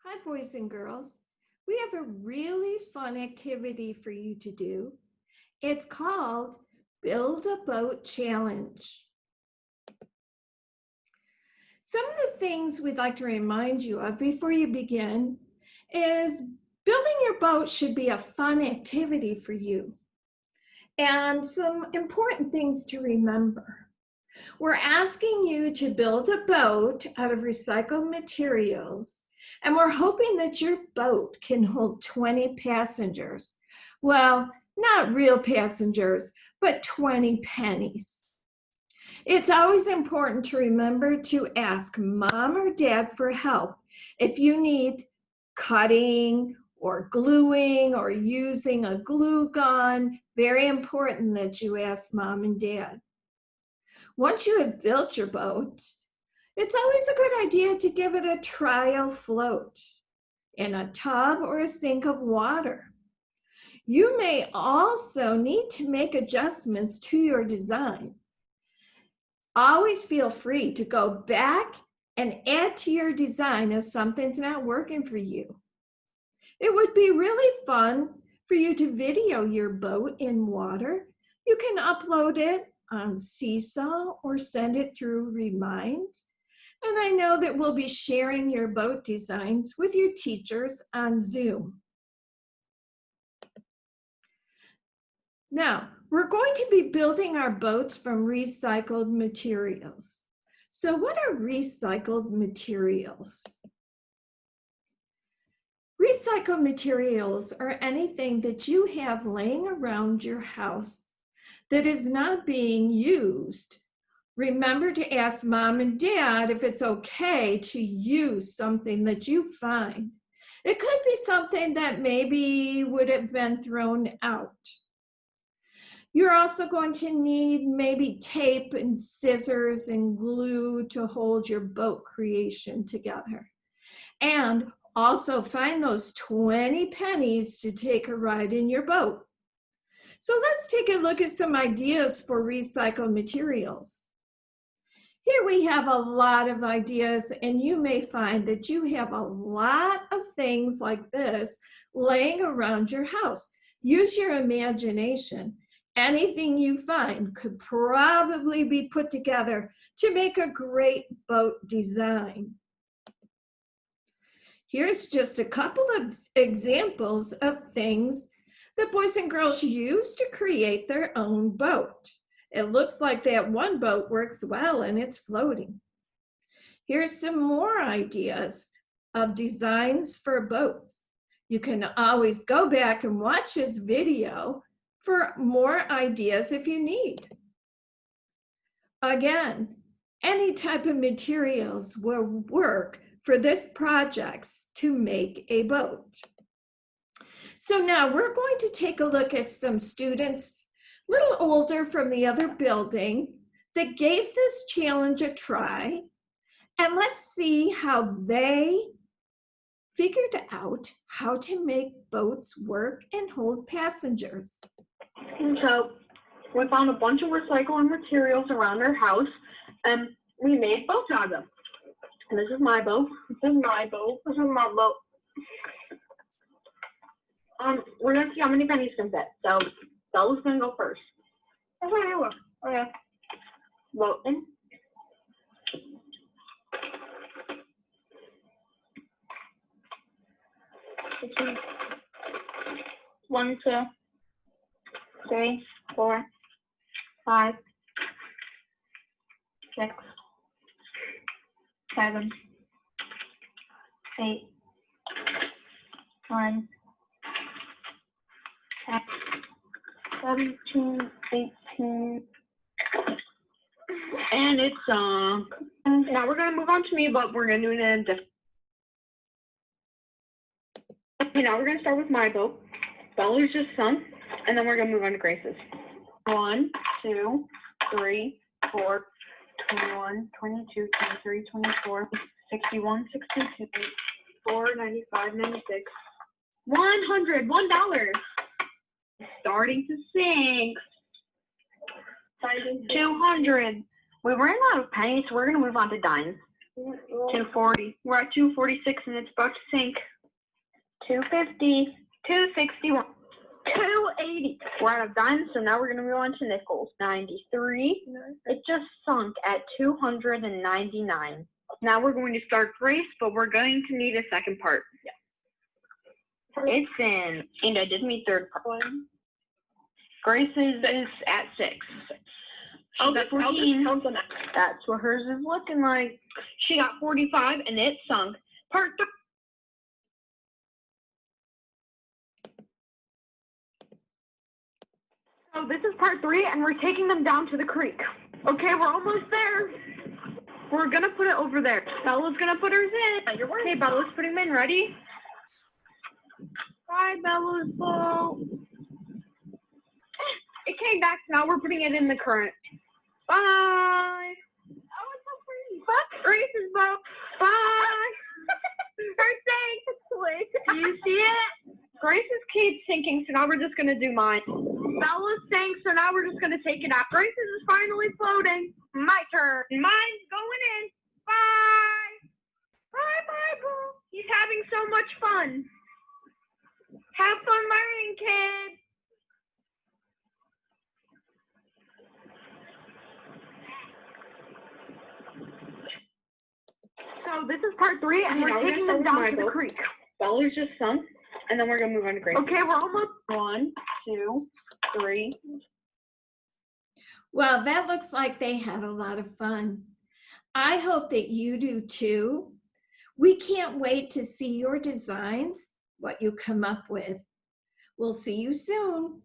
Hi, boys and girls. We have a really fun activity for you to do. It's called Build a Boat Challenge. Some of the things we'd like to remind you of before you begin is building your boat should be a fun activity for you. And some important things to remember. We're asking you to build a boat out of recycled materials, and we're hoping that your boat can hold 20 passengers. Well, not real passengers, but 20 pennies. It's always important to remember to ask mom or dad for help if you need cutting or gluing or using a glue gun. Very important that you ask mom and dad. Once you have built your boat, it's always a good idea to give it a trial float in a tub or a sink of water. You may also need to make adjustments to your design. Always feel free to go back and add to your design if something's not working for you. It would be really fun for you to video your boat in water. You can upload it on Seesaw or send it through Remind. And I know that we'll be sharing your boat designs with your teachers on Zoom. Now, we're going to be building our boats from recycled materials. So what are recycled materials? Recycled materials are anything that you have laying around your house that is not being used. Remember to ask mom and dad if it's okay to use something that you find. It could be something that maybe would have been thrown out. You're also going to need maybe tape and scissors and glue to hold your boat creation together. And also find those 20 pennies to take a ride in your boat. So let's take a look at some ideas for recycled materials. Here we have a lot of ideas, and you may find that you have a lot of things like this laying around your house. Use your imagination. Anything you find could probably be put together to make a great boat design. Here's just a couple of examples of things that boys and girls use to create their own boat. It looks like that one boat works well and it's floating. Here's some more ideas of designs for boats. You can always go back and watch this video for more ideas if you need. Again, any type of materials will work for this project to make a boat. So now we're going to take a look at some students a little older from the other building that gave this challenge a try, and let's see how they figured out how to make boats work and hold passengers. So we found a bunch of recycled materials around our house, and we made boats out of them. And this is my boat. This is my boat. This is my boat. We're gonna see how many pennies can fit. So Bella's gonna go first. Okay. Voting. One, 2, 3, 4, 5, 6, 7, 8, 9, 10, 17, 18, and it's sunk. Now we're gonna move on to me, but we're gonna do it in a different. Okay, now we're gonna start with my boat. Bella's just sunk, and then we're gonna move on to Grace's. 1, 2, 3, 4, 21, 22, 23, 24, 61, 62, 4, 95, 96, 100, $1. Starting to sink. 200. We ran out of pennies, so we're gonna move on to dimes. 240. We're at 246 and it's about to sink. 250, 261, 280. We're out of dimes, so now we're going to move on to nickels. 93. It just sunk at 299. Now we're going to start Grace, but we're going to need a second part. Yeah. It's in, and I did meet third part. Grace's is at 6. She got 14. That's what hers is looking like. She got 45 and it sunk. Part 3. So this is part 3 and we're taking them down to the creek. Okay, we're almost there. We're gonna put it over there. Bella's gonna put hers in. Okay, Bella's putting them in. Ready? Bye, Bella's boat. It came back. Now we're putting it in the current. Bye. Oh, it's so pretty. Bye, Grace's boat. Bye. Her thing. Do you see it? Grace's keeps sinking, so now we're just gonna do mine. Bella's sank, so now we're just gonna take it out. Grace's is finally floating. My turn. Mine's going in. Bye. Bye, bye, boo. He's having so much fun. Have fun learning, kids. So this is part 3, and we're taking them down to the creek. Bella's just sunk, and then we're gonna move on to Grace. Okay, we're almost 1, 2, 3. Well, that looks like they had a lot of fun. I hope that you do too. We can't wait to see your designs, what you come up with. We'll see you soon.